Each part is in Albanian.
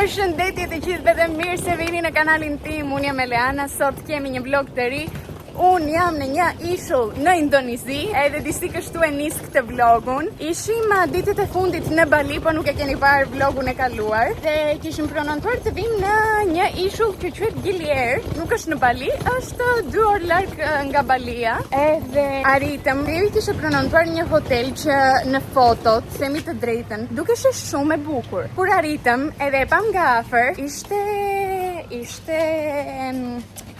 Përshëndetje të gjithëve dhe mirë se vini në kanalin tim. Unë jam Eleana, sot kemi një vlog të ri. Unë jam në një ishull në Indonezi, edhe disi kështu e nis këtë vlogun. Ishim ditët e fundit në Bali, po nuk e keni parë vlogun e kaluar. Dhe kishim pronontuar të vim në një ishull që quhet Gilier. Nuk është në Bali, është 2 orë larg nga Balia. Edhe arritëm, Devi kishte pronontuar një hotel që në fotot, themi të drejtën, dukeshte shumë e bukur. Kur arritëm, edhe e pam nga afër, ishte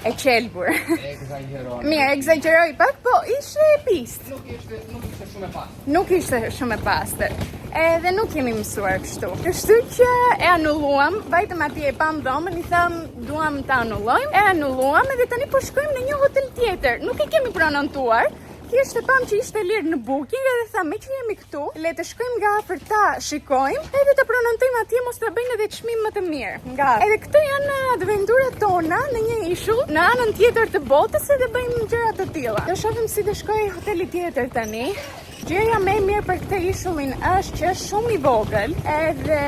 e qelbur. Mirë, egzagjeroj pak, po ishte pist. Nuk ishte shumë e pastër. Nuk ishte shumë e pastër. Edhe nuk kemi mësuar kështu. Kështu që e anulluam, vajtëm atje e pam dhomën, i tham duam ta anullojmë, e anulluam edhe tani po shkojmë në një hotel tjetër. Nuk e kemi pronontuar. Thjesht e pam që ishte lirë në booking edhe thamë me që jemi këtu, le të shkojmë nga afër ta shikojmë edhe të pronontojmë atje mos të bëjnë edhe çmim më të mirë. Nga edhe këto janë adventurat tona në një ishull në anën tjetër të botës edhe bëjmë gjëra të tilla. Do shohim si do shkojë hoteli tjetër tani. Gjëja më e mirë për këtë ishullin është që është shumë i vogël edhe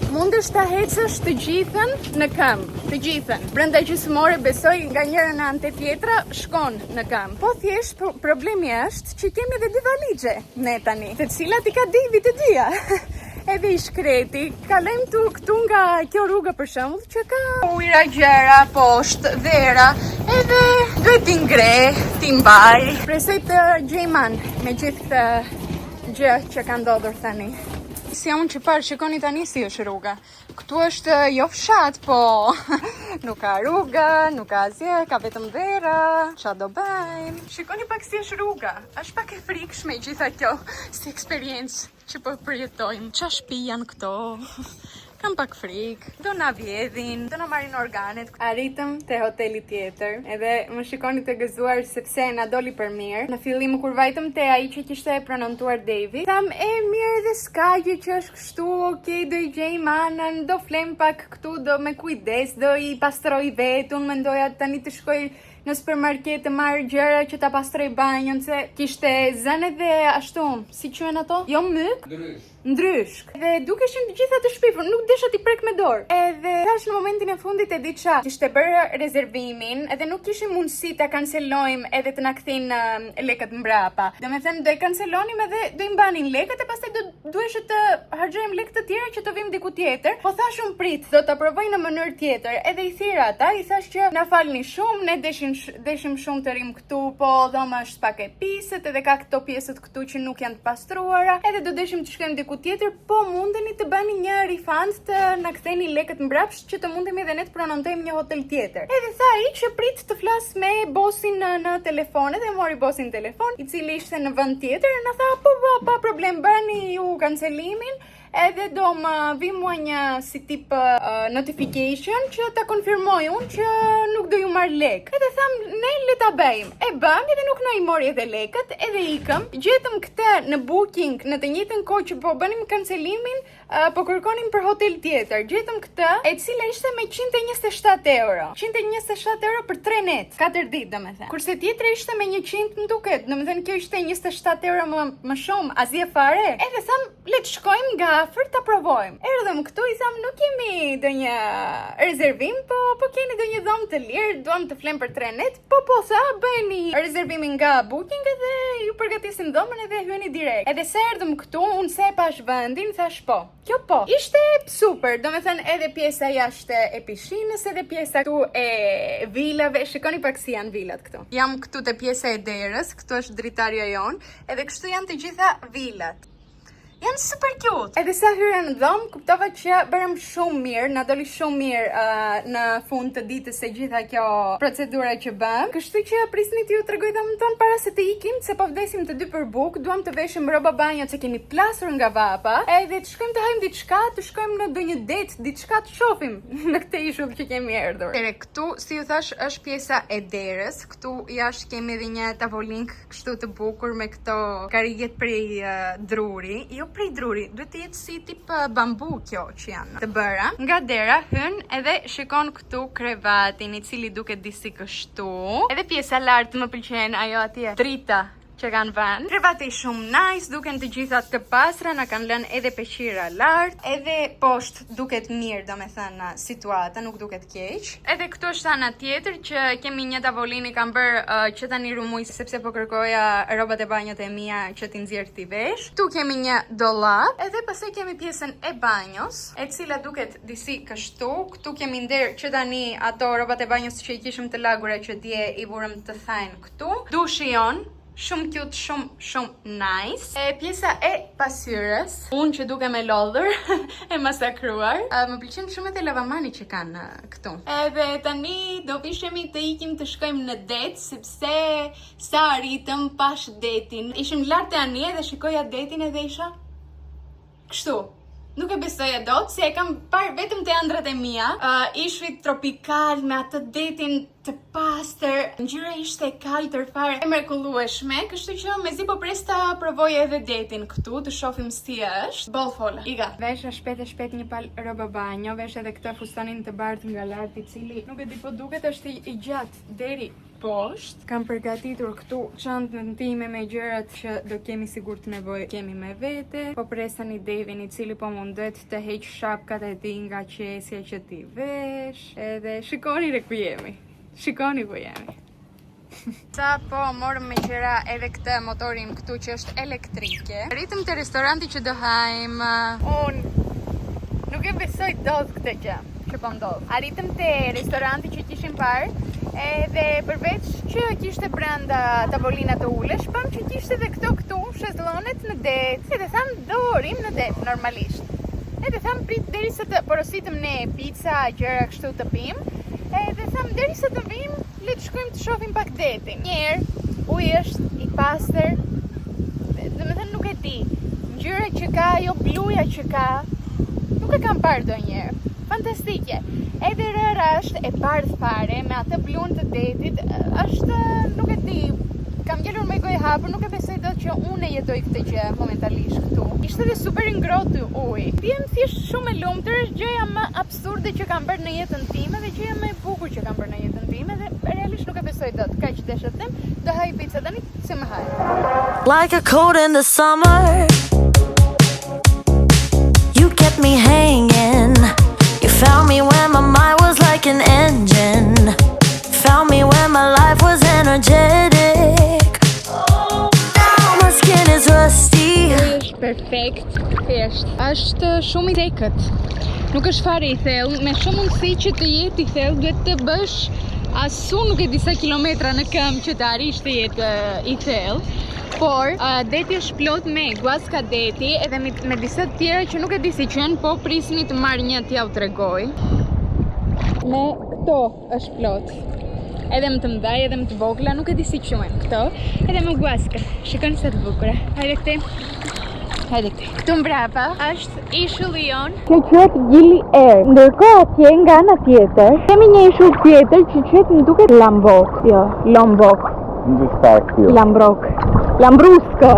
mundesh ta hecësh të gjithën në këmbë, të gjithën. Brenda gjysmore besoj nga njëra në anë tjetra shkon në këmbë. Po thjesht problemi është që kemi edhe 2 valixhe ne tani, të cilat I ka Devi të dyja. Edhe I shkreti, kalojmë këtu nga kjo rrugë për shembull që ka ujëra gjëra, poshtë, dhera, edhe duhet t'i ngre, t'i mbaj. Presoj të gjejman me gjithë këtë gjë që ka ndodhur tani. Si unë që parë, shikoni tani si është rruga. Këtu është jo fshat, po nuk ka rruga, nuk ka asgjë, ka vetëm dhera. Qa do bëjmë? Shikoni pak si është rruga. Është pak e frikshme gjitha kjo si eksperiencë që po përjetojmë. Qa shtëpi janë këto? Kam pak frik, do na vjedhin, do na marrin organet. Arritëm te hoteli tjetër, edhe më shikoni të gëzuar sepse na doli për mirë. Në fillim kur vajtëm te ai që kishte pronontuar Devi, tham mirë dhe s'ka gjë që është kështu, okay, do I gjejmë anën, do flem pak këtu, do me kujdes, do I pastroj vetë. Unë mendoja tani të shkoj në supermarket të marr gjëra që ta pastroj banjon, se kishte zënë edhe ashtu, si quhen ato? Jo myk, ndryshk. Dhe dukeshin të gjitha të shpifur, nuk desha t'i prek me dorë. Edhe tash në momentin e fundit e di qa, kishte bërë rezervimin, edhe nuk kishim mundësi ta kancelojmë edhe të na kthin lekët mbrapa. Domethënë do e kancelonim edhe do I mbanin lekët e pastaj duhej të harxojmë lekë të tjera që të vim diku tjetër. Po thash un prit, do ta provoj në mënyrë tjetër. Edhe I thira ata, I thash që na falni shumë, ne deshim shumë të rim këtu, po dhoma është pak e piset, edhe ka këto pjesët këtu që nuk janë të pastruara, edhe do deshim të shkojmë diku tjetër, po mundeni të bëni një refund të na ktheni lekët mbrapsht që të mundemi edhe ne të pronontojmë një hotel tjetër. Edhe tha ai që prit të flas me bosin në telefon, edhe mori bosin në telefon, I cili ishte në vend tjetër, na tha po pa problem, bëni ju kancelimin. Edhe do më vi mua një si tip notification që ta konfirmoj unë që nuk do ju marr lek. Edhe tham, ne le ta bëjmë. E bëm, edhe nuk na I mori edhe lekët, edhe ikëm. Gjetëm këtë në booking në të njëjtën kohë që po bënim kancelimin, po kërkonim për hotel tjetër. Gjetëm këtë, e cila ishte me 127 euro. 127 euro për 3 net, 4 ditë domethënë. Kurse tjetra ishte me 100 më duket. Domethënë kjo ishte 27 euro më shumë, asgjë fare. Edhe tham, le të shkojmë nga afër ta provojmë. Erdhëm këtu, I tham nuk kemi ndonjë rezervim, po keni ndonjë dhomë të lirë, duam të flem për 3 net. Po tha, bëni rezervimin nga booking edhe ju përgatisim dhomën edhe hyeni direkt. Edhe se erdhëm këtu, unë se pash vendin, thash po. Kjo po. Ishte super, domethënë edhe pjesa jashtë e pishinës, edhe pjesa këtu e vilave. Shikoni pak si janë vilat këtu. Jam këtu te pjesa e derës, këtu është dritarja jon, edhe kështu janë të gjitha vilat. Janë super cute. Edhe sa hyra në dhomë, kuptova që bërëm shumë mirë, na doli shumë mirë në fund të ditës se gjitha kjo procedura që bëm. Kështu që prisni t'ju tregoj dhomën tonë para se të ikim, se po vdesim të 2 për buk, duam të veshim rroba banjo që kemi plasur nga vapa, edhe të shkojmë të hajmë diçka, të shkojmë në ndonjë det, diçka të shohim në këtë ishull që kemi erdhur. Këtu, si ju thash, është pjesa e derës. Këtu jashtë kemi edhe një tavolinë kështu të bukur me këto kariget prej druri. Jo prej druri, duhet të jetë si tip bambu kjo që janë të bëra. Nga dera hyn edhe shikon këtu krevatin I cili duket disi kështu. Edhe pjesa lartë më pëlqen ajo atje drita që kanë vënë. Krevati shumë nice, duken të gjitha të pastra, na kanë lënë edhe peqira lart, edhe poshtë duket mirë, domethënë situata nuk duket keq. Edhe këtu është ana tjetër që kemi një tavolinë kam bër që tani rumuj sepse po kërkoja rrobat e banjës e mia që ti nxjerr ti vesh. Tu kemi një dollap, edhe pastaj kemi pjesën e banjos, e cila duket disi kështu. Këtu kemi nder që tani ato rrobat e banjës që i kishim të lagura që dje i vurëm të thajnë këtu. Dushi jon, shumë cute, shumë nice. E pjesa e pasyrës, unë që duke me lodhër, e masakruar. Më pëlqen shumë edhe lavamani që kanë këtu. Edhe tani do vishemi të ikim të shkojmë në det, sepse sa arritëm pash detin. Ishim lart e anije dhe shikoja detin edhe isha kështu. Nuk e besoja dot, se e kam parë vetëm te ëndrat e mia. Ishit tropikal me atë detin të pastër. Ngjyra ishte kaltër fare, e mrekullueshme, kështu që mezi po pres ta provoj edhe detin këtu, të shohim si është. Boll fola. Iga. Vesha shpejt një pal roba banjo, vesh edhe këtë fustanin të bardhë nga lart, i cili nuk e di po duket është i gjatë deri poshtë. Kam përgatitur këtu çantën time me gjërat që do kemi sigurt nevojë kemi me vete. Po pres tani Devin, i cili po mundet të heq shapkat e tij nga qesja që ti vesh. Edhe shikoni re ku jemi. Shikoni ku jemi. Sa po morëm me qira edhe këtë motorin këtu që është elektrike. Rritëm te restoranti që do hajmë. Unë nuk e besoj dot këtë gjë që po ndodh. Arritëm te restoranti që kishim parë, edhe përveç që kishte brenda tavolina të ulesh, pam që kishte edhe këtu shezllonet në det. Edhe tham do rim në det normalisht. Edhe tham prit derisa të porositëm ne pica, gjëra kështu të pim. Edhe tham derisa të vim, le të shkojmë të shohim pak detin. Njerë, uji është i pastër. Domethënë nuk e di. Ngjyra që ka, jo bluja që ka, nuk e kam parë ndonjëherë. Fantastike. Edhe rëra është e bardhë fare, me atë blun të detit, është, nuk e di, kam gjelur me gojë hapur, nuk e besoj dot që unë e jetoj këtë gjë momentalisht këtu. Ishte edhe super i ngrohtë uji. Vjen thjesht shumë e lumtur, është gjëja më absurde që kam bërë në jetën time dhe gjëja më e bukur që kam bërë në jetën time dhe realisht nuk e besoj dot. Kaq desha të them, do haj pica tani, si më haj. Like a cold in the summer, you kept me hanging. You found me when my mind was like an engine. Found me when my life was energetic. Now my skin is rusty. Është perfekt, thjesht. Është shumë i thekët. Nuk është fare i thellë, me shumë mundësi që të jetë i thellë, duhet të bësh asu nuk e disa kilometra në këmbë që të arish të jetë i thellë. Por, deti është plot me guaska deti edhe me disa të tjera që nuk e di si qenë, po prisni të marrë një t'ja u tregoj. Me këto është plot. Edhe më të mdhaj, edhe më të vogla, nuk e di si qenë këto. Edhe me guaska. Shikoni sa të bukura. Hajde këte. Hajde këte. Këtu mbrapa është ishulli jon. Kjo quhet Gili Air. Ndërkohë atje nga ana tjetër, kemi një ishull tjetër që quhet më duket Lambok. Jo, Lombok. Lambrok. Lambrusko.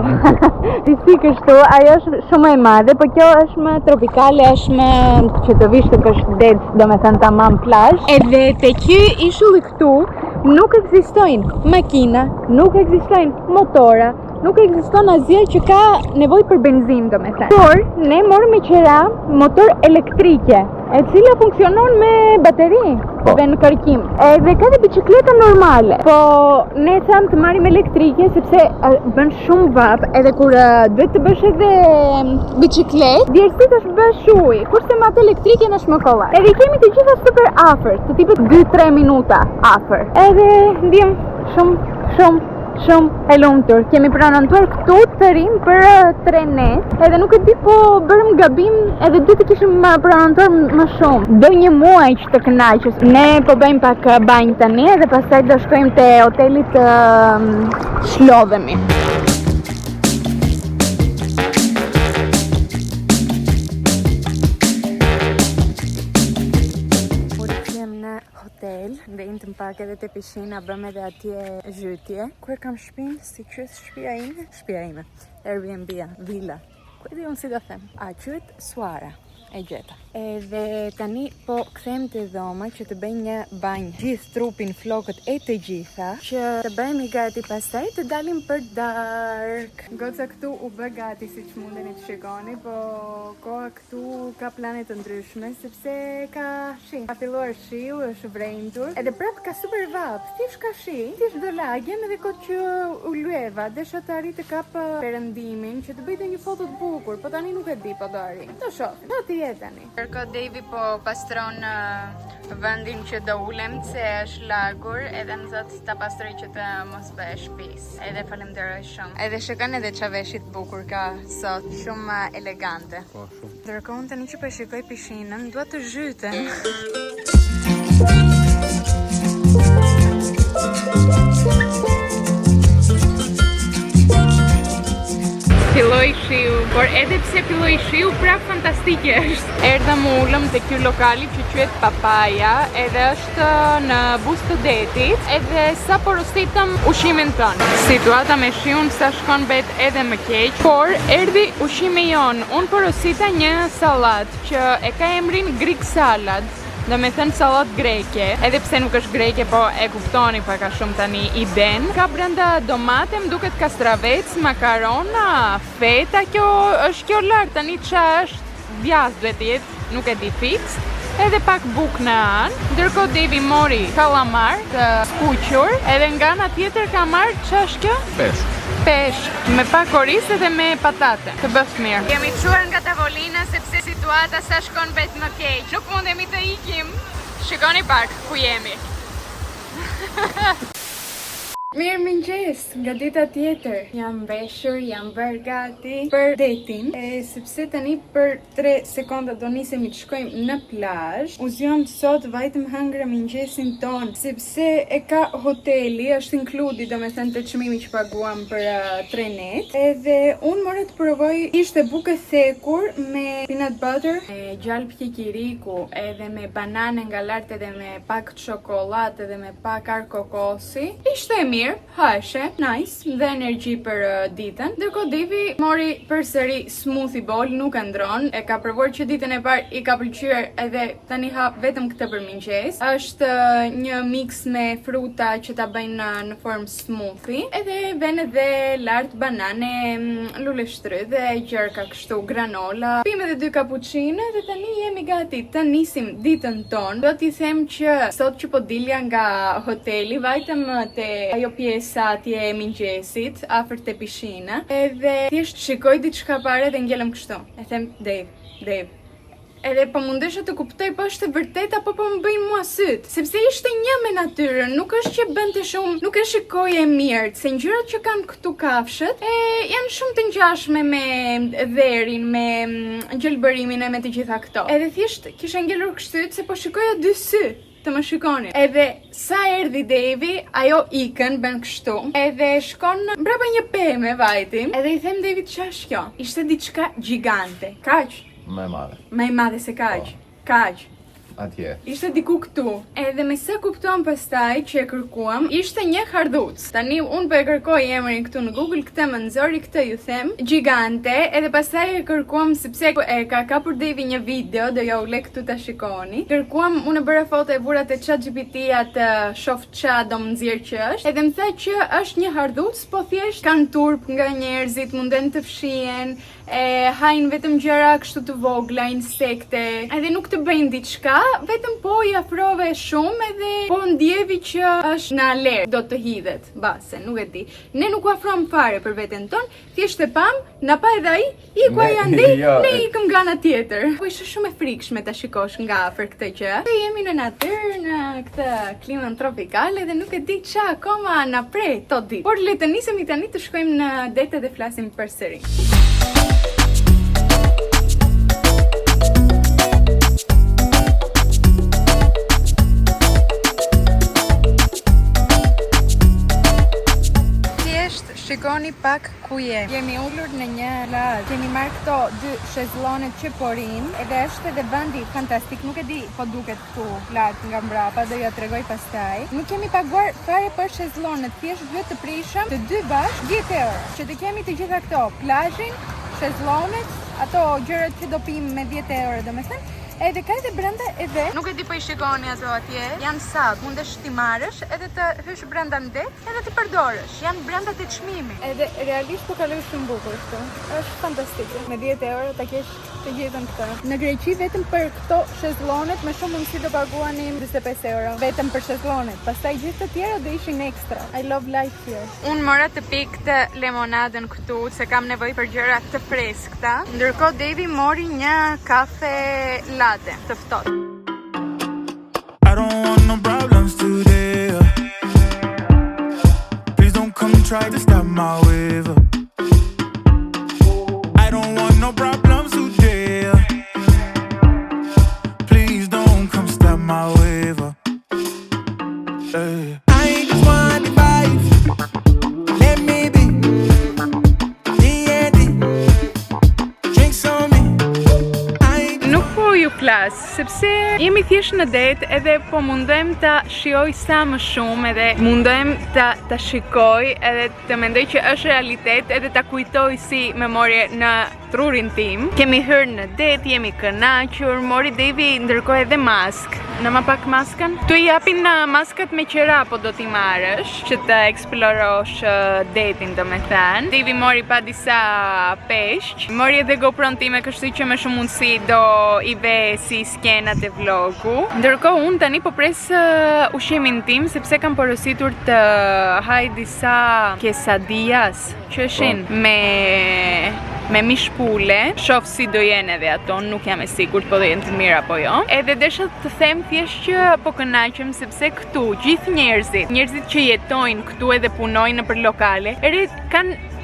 Disi kështu, ajo është shumë e madhe, po kjo është më tropikale, është më që të vish të kësh det, domethënë tamam plazh. Edhe te ky ishulli këtu nuk ekzistojnë makina, nuk ekzistojnë motora, nuk ekziston asgjë që ka nevojë për benzinë, domethënë. Por ne morëm me qira motor elektrike, e cila funksionon me bateri dhe në kërkim. Edhe ka dhe bicikleta normale. Po ne tham të marrim elektrike sepse bën shumë vap, edhe kur duhet të bësh edhe biciklet, djersit është bësh uji, kurse me atë elektrike është më kollaj. Edhe kemi të gjitha super afër, të tipit 2-3 minuta afër. Edhe ndjem shumë e lumtur. Kemi pranontuar këtu të rim për 3 net, edhe nuk e di po bërëm gabim, edhe duhet të kishim pranontuar më shumë. Do një muaj që të kënaqes. Ne po bëjmë pak banjë tani dhe pastaj do shkojmë te hoteli të shlodhemi. Dhe intëm pak edhe te pishina, bëm edhe atje zhytje. Kur kam shpinë, si qyet shtëpia ime, Airbnb-a, villa. Ku e di unë si do them? A qyet Suara. e gjeta. Edhe tani po kthehem te dhoma që të bëj një banjë. Gjithë trupin, flokët e të gjitha, që të bëhemi gati pastaj të dalim për dark. Goca këtu u bë gati siç mundeni të shikoni, po koha këtu ka plane të ndryshme sepse ka shi. Ka filluar shiu, është vrentur, edhe prap ka super vap. Thjesht ka shi, thjesht do lagjem edhe kot që u lueva, desha të arrit të kap perëndimin që të bëjte një foto të bukur, po tani nuk e di po do arrit. Do shohim. Do të jetë tani. Kërko Devi po pastron vendin që do ulem se është lagur, edhe më thot ta pastroj që të mos bëhesh pis. Edhe falenderoj shumë. Edhe shikon edhe çfarë veshit bukur ka sot, shumë elegante. Po, shumë. Ndërkohë tani që po shikoj pishinën, dua të zhytem. Filloi shiu, por edhe pse filloi shiu, prap fantastike është. Erdha më ulëm te ky lokali që quhet Papaja, edhe është në Buzë të Detit, edhe sa porositëm ushimin ton. Situata me shiun sa shkon bet edhe më keq, por erdhi ushimi jon. Unë porosita një sallat që e ka emrin Greek salad. Do me thënë salat greke, edhe pse nuk është greke, po e kuftoni pak a shumë tani iden. Ka brenda domate, më duket kastravec, makarona, feta, kjo është kjo lartë, tani qa është djath duhet jetë, nuk e di fix. Edhe pak buk në anë, ndërkohë Devi mori kalamar të skuqur, edhe nga ana tjetër ka marrë qa është kjo? Pesh, me pak oriz edhe me patate, të bëft mirë. Jemi çuar nga tavolina sepse situata sa shkon vet më keq. Nuk mundemi të ikim. Shikoni pak ku jemi. Mirë mëngjes, nga dita tjetër. Jam veshur, jam bërë gati për detin, sepse tani për 3 sekonda do nisemi të shkojmë në plazh. U zgjon sot vajtëm hëngra mëngjesin ton, sepse e ka hoteli, është inkludi, domethënë te çmimi që paguam për 3 net. Edhe unë mora të provoj, ishte bukë thekur me peanut butter, me gjalp kikiriku, edhe me banane nga lart, edhe me pak çokoladë, edhe me pak ar kokosi. Ishte mirë, hashe, nice, dhe energji për ditën. Ndërkohë Devi mori përsëri smoothie bowl, nuk e ndron. E ka provuar që ditën e parë i ka pëlqyer edhe tani ha vetëm këtë për mëngjes. Është një mix me fruta që ta bëjnë në formë smoothie. Edhe vjen edhe lart banane, lule shtrydhe, gjërka kështu, granola. Pim edhe 2 cappuccino dhe tani jemi gati të nisim ditën tonë. Do t'i them që sot që po dilja nga hoteli, vajtëm te ajo pjesa atje e mëngjesit, afër te pishina, edhe thjesht shikoj diçka pare dhe ngjellem kështu. E them, Dave. Edhe po mundesha të kuptoj po është e vërtet apo po më bëjnë mua syt, sepse ishte një me natyrën, nuk është që bënte shumë, nuk e shikoje mirë, se ngjyrat që kanë këtu kafshët janë shumë të ngjashme me dherin, me gjelbërimin e me të gjitha këto. Edhe thjesht kisha ngelur kështu se po shikoja 2 sy të më shikoni. Edhe sa erdhi Devi, ajo ikën, bën kështu. Edhe shkon brapa një pemë vajtim. Edhe i them Devit ç'është kjo? Ishte diçka gjigante. Kaq? Më e madhe. Më e madhe se kaq. Kaq. Atje. Ishte diku këtu. Edhe me sa kuptuam pastaj që e kërkuam, ishte një hardhuc. Tani unë po e kërkoj emrin këtu në Google, këtë më nxori, këtë ju them, gjigante, edhe pastaj e kërkuam sepse e ka kapur Devi një video, do ja u le këtu ta shikoni. Kërkuam, unë bëra foto e vura te ChatGPT-ja të shoh ç'a do më nxjerr që është. Edhe më tha që është një hardhuc, po thjesht kanë turp nga njerëzit, munden të fshihen, hajnë vetëm gjëra kështu të vogla, insekte, edhe nuk të bëjnë diçka, vetëm po i afrove shumë edhe po ndjevi që është në alertë, do të hidhet, base, nuk e di. Ne nuk u afrohem fare për veten ton, thjesht e pam, na pa edhe ai, iku ai andej, ne ikëm nga ana tjetër. Po ishte shumë e frikshme ta shikosh nga afër këtë gjë. Ne jemi në natyrë, në këtë klimën tropikale dhe nuk e di ç'a akoma na prej to ditë. Por le të nisemi tani të shkojmë në det dhe flasim përsëri. Shikoni pak ku jemi. Jemi ullur në një plazh. Kemi marrë këto 2 shezllonet që porin, edhe është edhe vendi fantastik, nuk e di po duket këtu lart nga mbrapa, do ja tregoj pastaj. Nuk kemi paguar fare për shezllonet, thjesht duhet të prishëm të 2 bashkë 10 euro. Që të kemi të gjitha këto, plazhin, shezllonet, ato gjërat që do pim me 10 euro domethënë. Edhe ka edhe brenda edhe. Nuk e di po i shikoni ato atje. Janë sad, mundesh ti marrësh edhe të hysh brenda në det edhe të përdorësh. Janë brenda të çmimit. Edhe realisht po kaloj shumë bukur këtu. Është fantastike. Me 10 euro ta kesh të gjithën këtë. Në Greqi vetëm për këto shezllonet me shumë mundësi do paguanim 25 euro vetëm për shezllonet. Pastaj gjithë të tjera do ishin ekstra. I love life here. Unë mora të pik të lemonadën këtu se kam nevojë për gjëra të freskëta. Ndërkohë Devi mori një kafe latte të ftohtë. I don't want no problems today. Please don't come try to stop my wave. I don't want no problems today. Please don't come stop my wave. I ain't just want the vibes. Let me be. D&D. Drinks on me. Nuk po ju flas, sepse jemi thjesht në det edhe po mundohem ta shijoj sa më shumë edhe mundohem ta shikoj edhe të mendoj që është realitet edhe ta kujtoj si memorie në trurin tim. Kemi hyrë në det, jemi kënaqur, mori Devi ndërkohë edhe mask. Në më pak maskën? Tu i japin maskat me qera po do t'i marrësh që të eksplorosh detin domethënë. Devi mori pa disa peshq. Mori edhe GoPro-n time, kështu që me shumë mundësi do i ve si skenat e vlogu. Ndërkohë unë tani po pres ushimin tim sepse kam porositur të haj disa quesadillas që ishin me mish pule. Shoh si do jenë edhe ato, nuk jam e sigurt po do jenë të mira apo jo. Edhe desha të them thjesht që po kënaqem sepse këtu gjithë njerëzit që jetojnë këtu edhe punojnë nëpër lokale,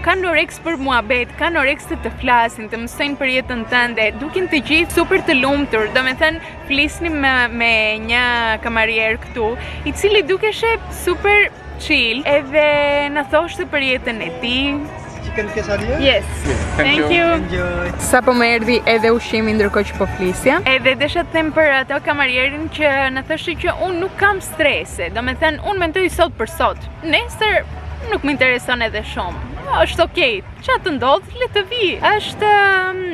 kanë oreks për muhabet, kanë oreks të flasin, të mësojnë për jetën tënde, duken të gjithë super të lumtur. Domethënë flisnim me një kamarier këtu, i cili dukeshe super chill, edhe na thoshte për jetën e tij. Chicken quesadilla? Yes. Thank you. Enjoy. Sa po më erdhi edhe ushqimi ndërkohë që po flisja. Edhe desha të them për ato kamarierin që na thoshte që unë nuk kam strese. Domethënë unë mendoj sot për sot. Nesër nuk më intereson edhe shumë. Është okej, çfarë të ndodh, le të vi. Është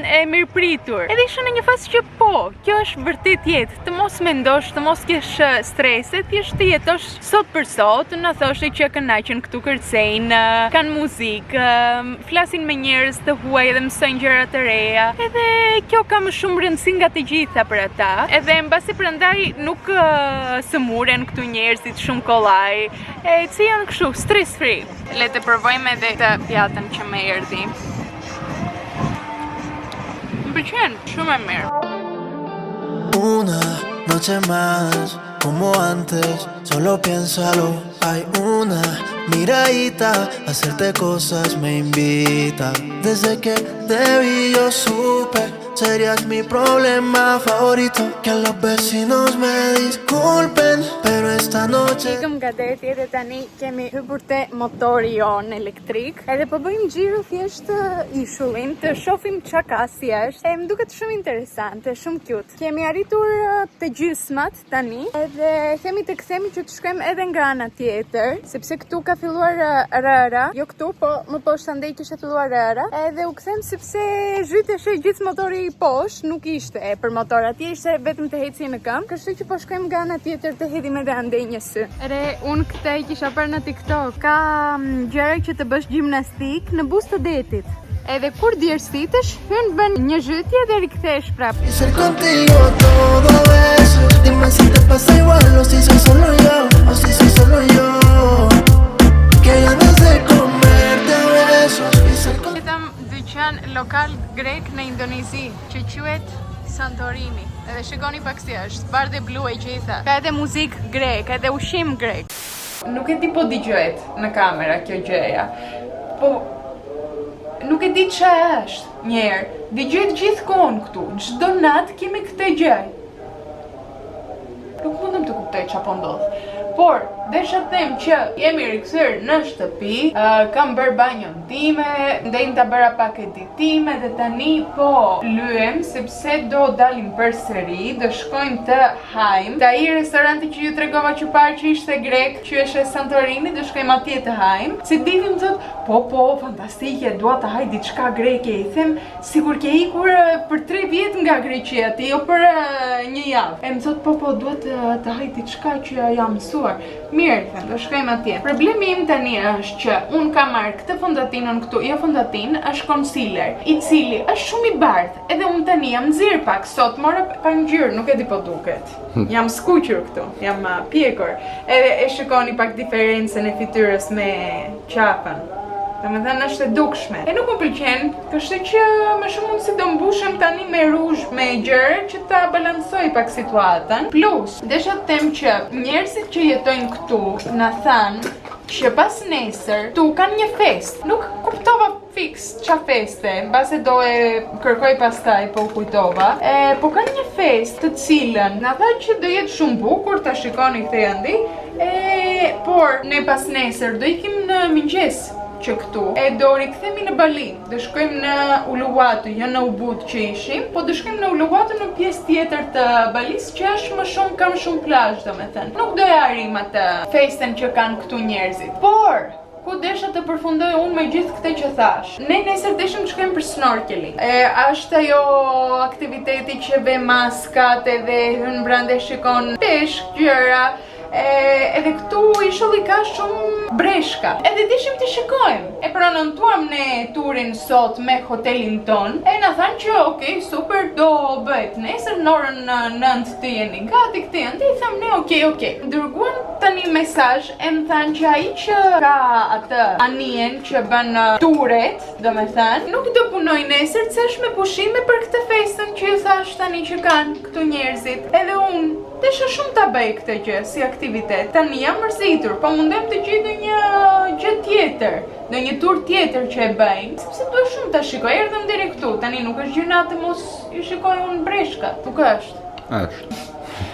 e mirëpritur. Edhe isha në një fazë që po, kjo është vërtet jetë. Të mos mendosh, të mos kesh strese, thjesht të jetosh sot për sot. Na thoshte që kënaqen këtu kërcejnë, kanë muzikë, flasin me njerëz të huaj dhe mësojnë gjëra të reja. Edhe kjo ka më shumë rëndësi nga të gjitha për ata. Edhe mbasi prandaj nuk sëmuren këtu njerëzit shumë kollaj. Si janë kështu, stress free. Le të provojmë edhe të pjatën që më erdhi. Më pëlqen, shumë e mirë. Una noche más, como antes, solo piénsalo. Hay una miradita, hacerte cosas me invita. Desde que te vi yo supe, serías mi problema favorito. Que los vecinos me disculpen, pero esta noche... Ikëm nga deti edhe tani kemi hyrë te motori jon elektrik. Edhe po bëjmë xhiro thjesht ishullin, të shohim çka ka si është. Më duket shumë interesante, shumë cute. Kemi arritur te gjysmat tani, edhe themi të kthehemi që të shkojmë edhe nga ana tjetër, sepse këtu ka filluar rëra. Jo këtu, po më poshtë andej kishte filluar rëra. Edhe u kthem sepse zhyteshe gjithë motori poshtë, nuk ishte për motor, atje ishte vetëm të heci në këmbë. Kështu që po shkojmë nga ana tjetër të hedhim edhe andej një sy. Re, unë këtë i kisha parë në TikTok. Ka gjëra që të bësh gjimnastik në buzë të detit. Edhe kur djersitesh, hyn bën një zhytje dhe rikthesh prapë. Y ser contigo todo eso. Dime si te pasa igual o si soy solo yo, o si soy solo yo. Que ganas de comerte a besos y ser contigo. Vetëm dyqan lokal grek në Indonezi që quhet Santorini. Edhe shikoni pak si është, bardhë blu e gjitha. Ka edhe muzikë grek, ka edhe ushqim grek. Nuk e di po dëgjohet në kamera kjo gjëja. Po nuk e di çfarë është. Njerë, dëgjohet gjithkohon këtu. Çdo natë kemi këtë gjë. Nuk mundem të kuptoj. kuptoj çfarë po ndodh. Por, desha të them që jemi rikthyer në shtëpi, kam bërë banjon time, ndejnë ta bëra pak editime dhe tani po lyem sepse do dalim përsëri, do shkojmë të hajm. Te ai restoranti që ju tregova që parë që ishte grek, quhej Santorini, do shkojmë atje të hajm. Si Devi më thot, po, fantastike, dua të haj diçka greke. I them, sigur ke ikur për 3 vjet nga Greqia ti, jo për një javë. E më thot, po, duhet të haj diçka që jam mësuar. Mirë, them, do shkojmë atje. Problemi im tani është që un kam marrë këtë fondatinën këtu, jo fondatin, është concealer, i cili është shumë i bardhë. Edhe un tani jam nxirr pak sot, mora pa ngjyrë, nuk e di po duket. Jam skuqur këtu, jam pjekur. Edhe e shikoni pak diferencën e fytyrës me qafën. Domethënë është e dukshme. E nuk më pëlqen, kështu që më shumë si do mbushem tani me ruzh, me gjëra që ta balancoj pak situatën. Plus, desha të them që njerëzit që jetojnë këtu na thanë që pas nesër tu kanë një fest. Nuk kuptova fix qa feste, mbase do e kërkoj pastaj, po kujtova. Po kanë një fest të cilën na tha që do jetë shumë bukur, ta shikoni këtë jandi. Por ne pas nesër do ikim në mëngjes që këtu, e do rikthemi në Bali, do shkojmë në Uluwatu, jo në Ubud që ishim, po do shkojmë në Uluwatu në pjesë tjetër të Balis që është më shumë, kam shumë plazh domethënë. Nuk do e arrim atë festen që kanë këtu njerëzit. Por ku desha të përfundoj unë me gjithë këtë që thash. Ne nesër deshim të shkojmë për snorkeling. Është ajo aktiviteti që ve maskat edhe hyn brande shikon peshk, gjëra. Edhe këtu ishulli ka shumë breshka. Edhe dishim të shikojmë. E pronontuam ne turin sot me hotelin ton. E na thanë që okej, super, do bëhet nesër në orën 9 të jeni gati këtë janë. I tham ne okej. Dërguan tani mesazh e më thanë që ai që ka atë anien që bën turet, domethënë, nuk do punoj nesër, se është me pushime për këtë festën që ju thash tani që kanë këtu njerëzit. Edhe unë desha shumë ta bëj këtë gjë si aktivitet. Tani jam mërzitur, po mundem të gjej ndonjë gjë tjetër, ndonjë tur tjetër që e bëjmë, sepse dua shumë ta shikoj. Erdhëm deri këtu, tani nuk është gjë natë mos i shikoj unë breshka. Nuk është. Është.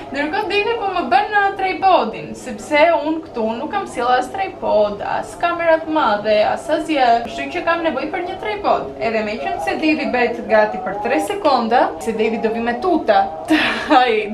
Ndërkohë Devi po më bën tripodin, sepse unë këtu nuk kam sjell as tripod, as kamera të madhe, as asgjë, kështu që kam nevojë për një tripod. Edhe meqense Devi bëhet gati për 3 sekonda, se Devi do vi me tuta të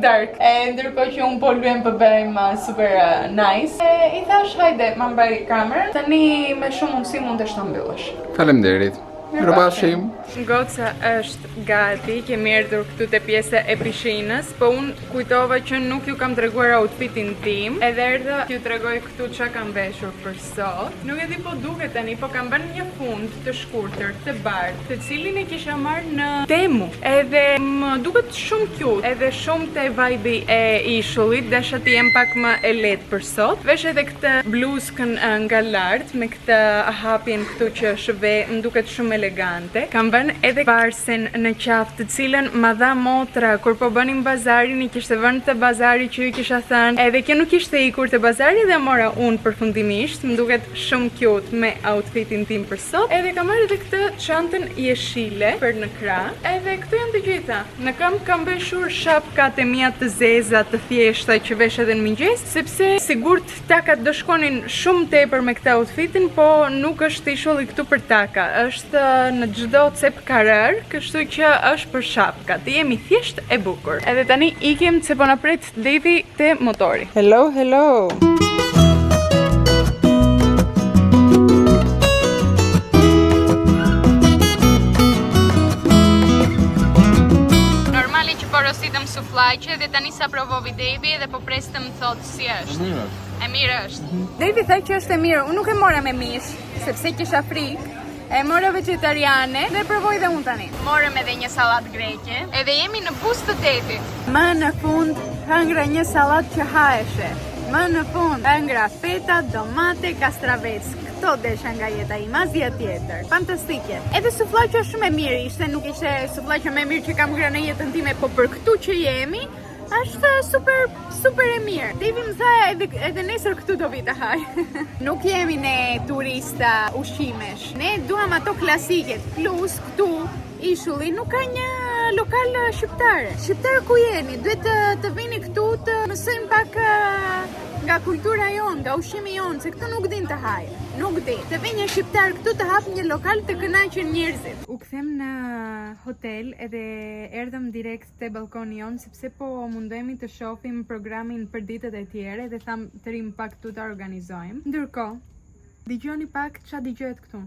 dark. Ndërkohë që unë po luajm po bëjmë super nice. I thash hajde, ma mbaj kamerën, tani me shumë mundësi mundesh ta mbyllësh. Faleminderit. Mirupafshim. Goca është gati, kemi erdhur këtu te pjesa e pishinës, po unë kujtova që nuk ju kam treguar outfitin tim, edhe erdha t'ju tregoj këtu çka kam veshur për sot. Nuk e di po duket tani, po kam bën një fund të shkurtër, të bardhë, të cilin e kisha marrë në Temu. Edhe më duket shumë cute, edhe shumë te vibe e ishullit, desha të jem pak më e lehtë për sot. Vesh edhe këtë bluzkën nga lart me këtë hapjen këtu që shve, më duket shumë elegante. Kam bën edhe varsen në qafë, të cilën ma dha motra kur po bënim bazarin, i kishte vënë te bazari që ju kisha thënë, edhe kjo nuk ishte ikur te bazari dhe mora unë përfundimisht. Më duket shumë cute me outfitin tim për sot. Edhe kam marrë edhe këtë çantën jeshile për në krah. Edhe këtu janë të gjitha. Në këmbë kam veshur shapkat e mia të zeza, të thjeshta që vesh edhe në mëngjes, sepse sigurt takat do shkonin shumë tepër me këtë outfitin, po nuk është ishulli këtu për taka. Është në çdo cep karar, kështu që është për shapkat. Jemi thjesht e bukur. Edhe tani ikim se po na pret Devi te motori. Hello. Normali që porositëm sufllaqe dhe tani sa provoi Devi dhe po prestëm thot si është. E mirë është. Devi tha që është e mirë. Unë nuk e mora me mish, sepse kisha frikë. E mora vegetariane dhe provoj dhe unë tani. Morëm edhe një salat greke, edhe jemi në buzë të detit. Më në fund hëngra një salat që haeshe. Më në fund hëngra feta, domate, kastravec. Këto desha nga jeta ime, asgjë tjetër. Fantastike. Edhe sufllaqja shumë e mirë ishte, nuk ishte sufllaqja më e mirë që kam ngrënë në jetën time, po për këtu që jemi, është super e mirë. Devi më tha edhe nesër këtu do vi të haj. Nuk jemi ne turista ushqimesh. Ne duam ato klasiket. Plus këtu ishulli nuk ka një lokal shqiptare. Shqiptarë ku jeni, duhet të vini këtu të mësojmë pak nga kultura jonë, nga ushqimi jonë, se këtu nuk din të hajë. Nuk di. Të vi një shqiptar këtu të hap një lokal të kënaqen njerëzit. U kthem në hotel edhe erdhëm direkt te balkoni jonë sepse po mundohemi të shohim programin për ditët e tjera dhe tham të rim pak këtu ta organizojmë. Ndërkohë, dëgjoni pak ç'a dëgjohet këtu.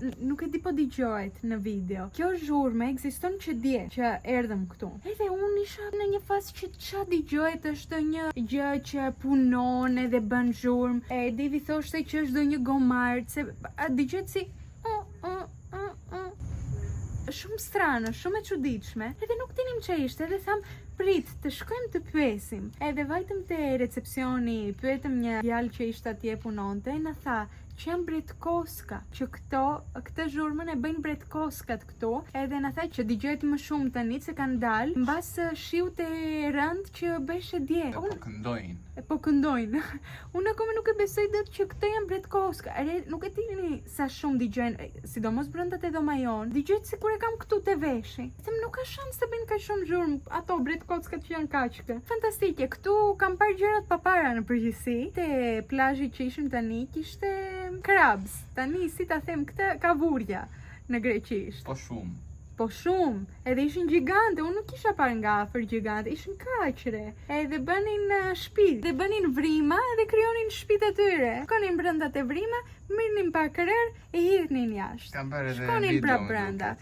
Nuk e di po dëgjohet në video. Kjo zhurmë ekziston që dje që erdhëm këtu. Edhe unë isha në një fazë që ç'a dëgjohet është një gjë që punon edhe bën zhurmë. E Devi thoshte që është një gomart, se dëgjohet si shumë strane, shumë e çuditshme. Edhe nuk dinim ç'a ishte, edhe tham prit, të shkojmë të pyesim. Edhe vajtëm te recepcioni, pyetëm një djalë që ishte atje punonte, na tha që janë bretkoska, që këtë zhurmën e bëjnë bretkoskat këtu, edhe na tha që dëgjohet më shumë tani se kanë dalë mbas shiut e rënd që beshe dje. Po këndojnë. Unë akoma nuk e besoj dot që këto janë bretkoska. Nuk e dini sa shumë dëgjojnë, sidomos brenda te dhoma jon. Dëgjohet sikur e kam këtu te veshi. Them nuk ka shans të bëjnë kaq shumë zhurmë ato bretkoskat që janë kaq këtë. Fantastike. Këtu kam parë gjërat pa para në përgjithësi. Te plazhi që ishim tani kishte krabs, tani si ta them këtë kavurja në greqisht. Po shumë, edhe ishin gjigante, unë nuk kisha parë nga afër gjigante, ishin kaqre, edhe bënin shtëpi, dhe bënin vrima dhe krijonin shtëpitë e tyre. Shkonin brenda te vrima, mirnin pa krer e hidhnin jashtë. Shkonin prap brenda.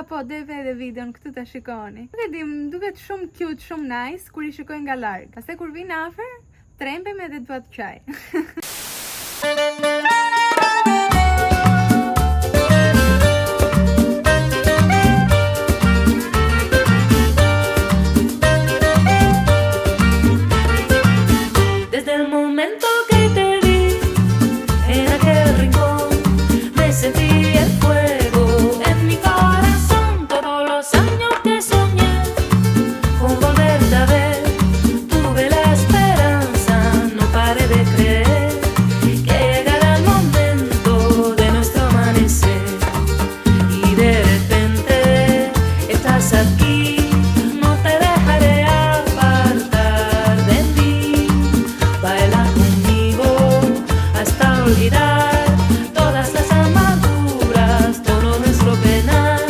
Po, deve edhe videon këtu ta shikoni. Nuk e di, më duket shumë cute, shumë nice kur i shikoj nga larg. Pastaj kur vin afër, trembem edhe dua të çaj. Desde el momento que te vi en aquel rincón, me sentí el fuego en mi corazón. Todos los años que soñé con volverte a ver, tuve la esperanza, no paré de creer que llegará el momento de nuestro amanecer. Y de repente estás aquí. Olvidar todas las amarguras, todo nuestro penar.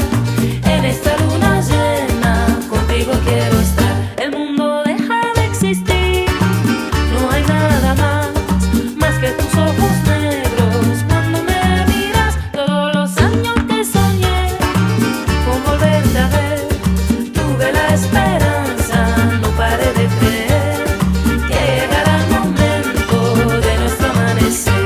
En esta luna llena, contigo quiero estar. El mundo deja de existir, no hay nada más que tus ojos negros. Cuando me miras, todos los años que soñé con volverte a ver, tuve la esperanza, no paré de creer que llegará el momento de nuestro amanecer.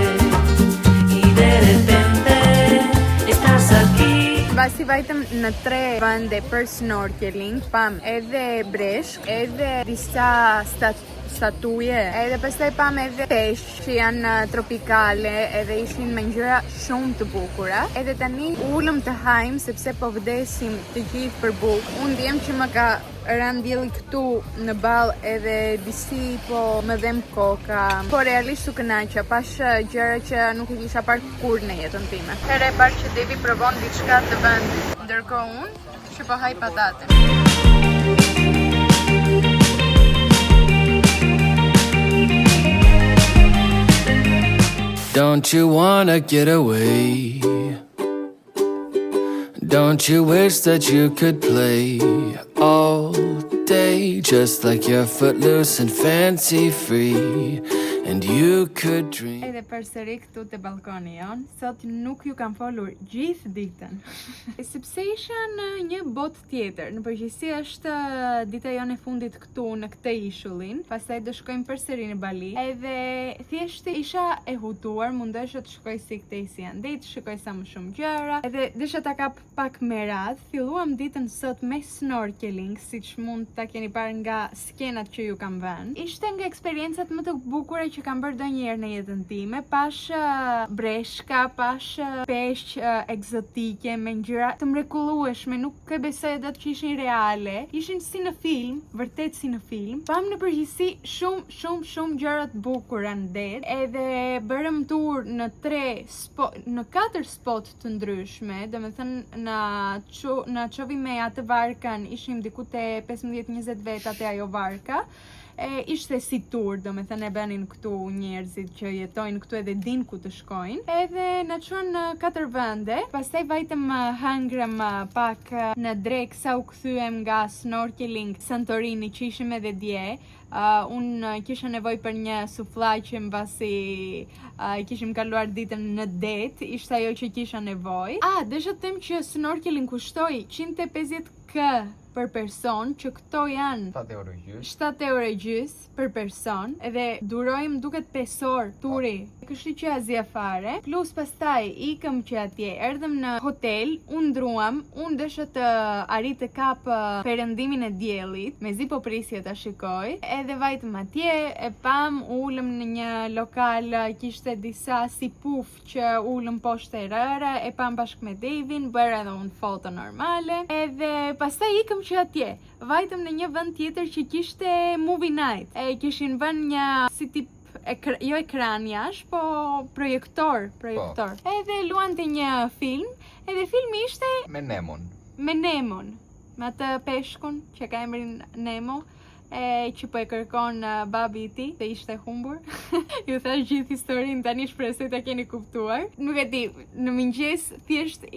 Pasi vajtëm në 3 vende për snorkeling, pam edhe breshk, edhe disa statuje, edhe pastaj pam edhe peshq që janë tropikale, edhe ishin me ngjyra shumë të bukura. Edhe tani ulëm të hajm sepse po vdesim të gjithë për bukë. Unë ndjem që më ka rënë dielli këtu në ball edhe disi po më dhem koka. Po realisht u kënaqa, pash gjëra që nuk i kisha parë kur në jetën time. Herë e parë që Devi provon diçka të vendit, ndërkohë unë që po haj patate. Don't you wanna get away? Don't you wish that you could play all day just like you're footloose and fancy free and you could dream? Edhe përsëri këtu te balkoni jon, sot nuk ju kam folur gjithë ditën. Sepse isha në një botë tjetër. Në përgjithësi është dita jone e fundit këtu në këtë ishullin, pastaj do shkojmë përsëri në Bali. Edhe thjesht isha e hutuar, mundesha të shkoj si këtej si andej, të shikoj sa më shumë gjëra. Edhe desha ta kap pak me radhë. Filluam ditën sot me snorkeling, siç mund ta keni parë nga skenat që ju kam vënë. Ishte nga eksperiencat më të bukura që që kam bërë ndonjëherë në jetën time, pash breshka, pash peshq egzotike me ngjyra të mrekullueshme, nuk e besoj ato që ishin reale, ishin si në film, vërtet si në film. Pam në përgjithësi shumë gjëra të bukura në det, edhe bërëm tur në 4 spot të ndryshme, domethënë na çovi me atë varkan, ishim diku te 15-20 veta te ajo varka. Ishte si tur, domethënë e bënin këtu njerëzit që jetojnë këtu edhe din ku të shkojnë. Edhe na çuan në 4 vende. Pastaj vajtëm hangrëm pak në drek sa u kthyem nga snorkeling Santorini që ishim edhe dje. Unë kisha nevojë për një sufllaqe mbasi kishim kaluar ditën në det, ishte ajo që kisha nevojë. Desha të them që snorkeling kushtoi 150 për person, që këto janë 7 euro gjys për person, edhe durojmë duket 5 orë turi, kështu që azia fare, plus pastaj ikëm që atje, erdhëm në hotel, unë ndruam, unë desha të arrit të kap perëndimin e diellit, mezi po prisje ta shikoj, edhe vajtëm atje, e pam, ulëm në një lokal, kishte disa si puf që ulëm poshtë e rëra, e pam bashkë me Davin, bërë edhe unë foto normale, edhe pastaj ikëm që atje, vajtëm në një vend tjetër që kishte movie night. Kishin vënë një si tip jo ekran jash, po projektor. Edhe luante një film, edhe filmi ishte me Nemon. Me atë peshkun që ka emrin Nemo. Që po e kërkon babi i tij, se ishte humbur. Ju thash gjithë historinë, tani shpresoj ta keni kuptuar. Nuk e di, në mëngjes thjesht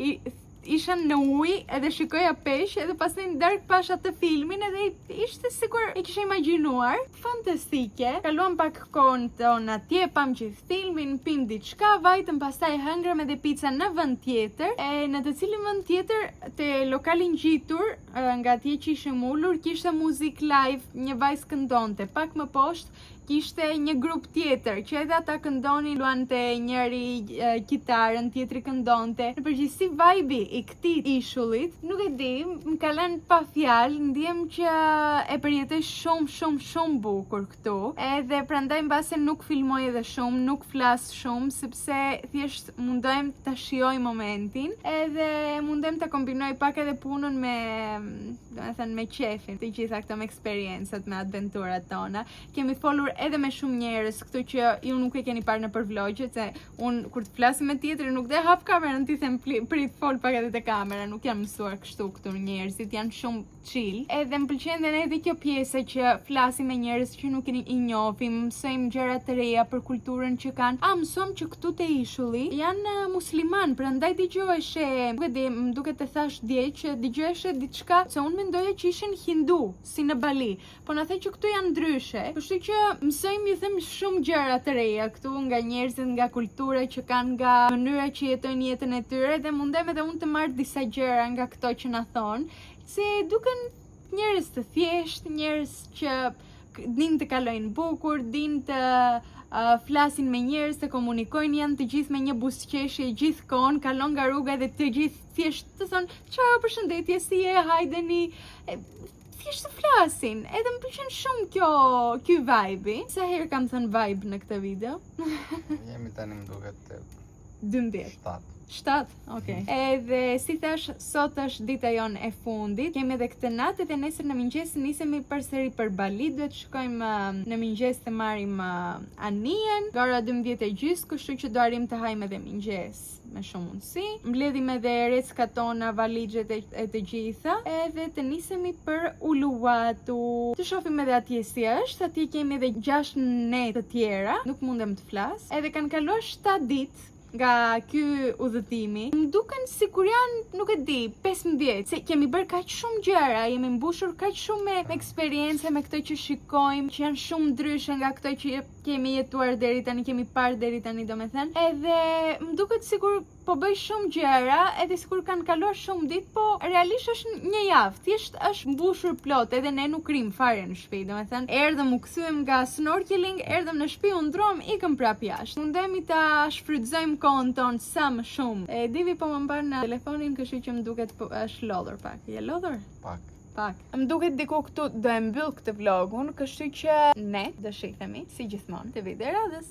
isha në ujë edhe shikoja peshq edhe pastaj në darkë pash atë filmin edhe ishte sikur e kisha imagjinuar. Fantastike. Kaluam pak kohën tonë atje, pam gjithë filmin, pim diçka, vajtëm pastaj hëngrëm edhe pica në vend tjetër. Në të cilin vend tjetër te lokali ngjitur, nga atje që ishim ulur, kishte muzik live, një vajzë këndonte, pak më poshtë kishte një grup tjetër që edhe ata këndonin, luante njëri kitarën, tjetri këndonte. Në përgjithësi vibe i këtij ishullit, nuk e di, më ka lënë pa fjalë, ndjem që e përjetoj shumë bukur këtu. Edhe prandaj mbase nuk filmoj edhe shumë, nuk flas shumë, sepse thjesht mundohem ta shijoj momentin, edhe mundem ta kombinoj pak edhe punën me, domethënë me qefin, të gjitha këto me eksperiencat, me adventurat tona. Kemi folur edhe me shumë njerëz këtu që ju nuk e keni parë në për vlogjet, se unë kur të flasim me tjetrin nuk dhe hap kamerën, ti them prit fol pak edhe te kamera, nuk jam mësuar kështu këtu njerëzit, janë shumë chill. Edhe më pëlqen edhe kjo pjesa që flasim me njerëz që nuk i njohim, mësojmë gjëra të reja për kulturën që kanë. Mësojmë që këtu te ishulli janë musliman, prandaj dëgjoheshe, nuk e di, më duket të thash dje që dëgjoheshe diçka, se unë mendoja që ishin hindu, si në Bali, po na the që këtu janë ndryshe, kështu që mësojmë, ju them, shumë gjëra të reja këtu nga njerëzit, nga kultura që kanë, nga mënyra që jetojnë jetën e tyre, dhe mundem edhe unë të marr disa gjëra nga këto që na thonë, se duken njerëz të thjesht, njerëz që din të kalojnë bukur, din të flasin me njerëz, të komunikojnë, janë të gjithë me një buzëqeshje gjithkohon, kalon nga rruga dhe të gjithë thjesht të thonë, "Ciao, përshëndetje, si je, hajdeni." Thjesht të flasin, edhe më pëlqen shumë ky vibe. Sa herë kam thënë vibe në këtë video? Jemi tani më duket 12. 7? Okej. Edhe si thash, sot është dita jon e fundit. Kemi edhe këtë natë dhe nesër në mëngjes nisemi përsëri për Bali. Duhet shkojmë në mëngjes të marrim anijen. Nga ora 12:30, kështu që do arrim të hajmë edhe mëngjes me shumë mundësi. Mbledhim edhe reckat tona, valixhet e të gjitha, edhe të nisemi për Uluwatu. Të shohim edhe atje si është. Atje kemi edhe 6 net të tjera. Nuk mundem të flas. Edhe kanë kaluar 7 ditë nga ky udhëtimi. Më duken sikur janë, nuk e di, 15, se kemi bërë kaq shumë gjëra, jemi mbushur kaq shumë me eksperiencë, me këto që shikojmë, që janë shumë ndryshe nga këto që kemi jetuar deri tani, kemi parë deri tani, domethënë. Edhe më duket sikur po bëj shumë gjëra, edhe sikur kanë kaluar shumë ditë, po realisht është një javë, thjesht është mbushur plot, edhe ne nuk rim fare në shtëpi, domethënë. Erdhëm, u kthyem nga snorkeling, erdhëm në shtëpi, u ndrom, ikëm prapë jashtë. Mundemi ta shfrytëzojmë kohën tonë sa më shumë. Divi po më mban në telefonin, kështu që më duket po është lodhur pak. Je lodhur? Pak. Pak. Më duket diku këtu do e mbyll këtë vlogun, kështu që ne do shihemi si gjithmonë te video radhës.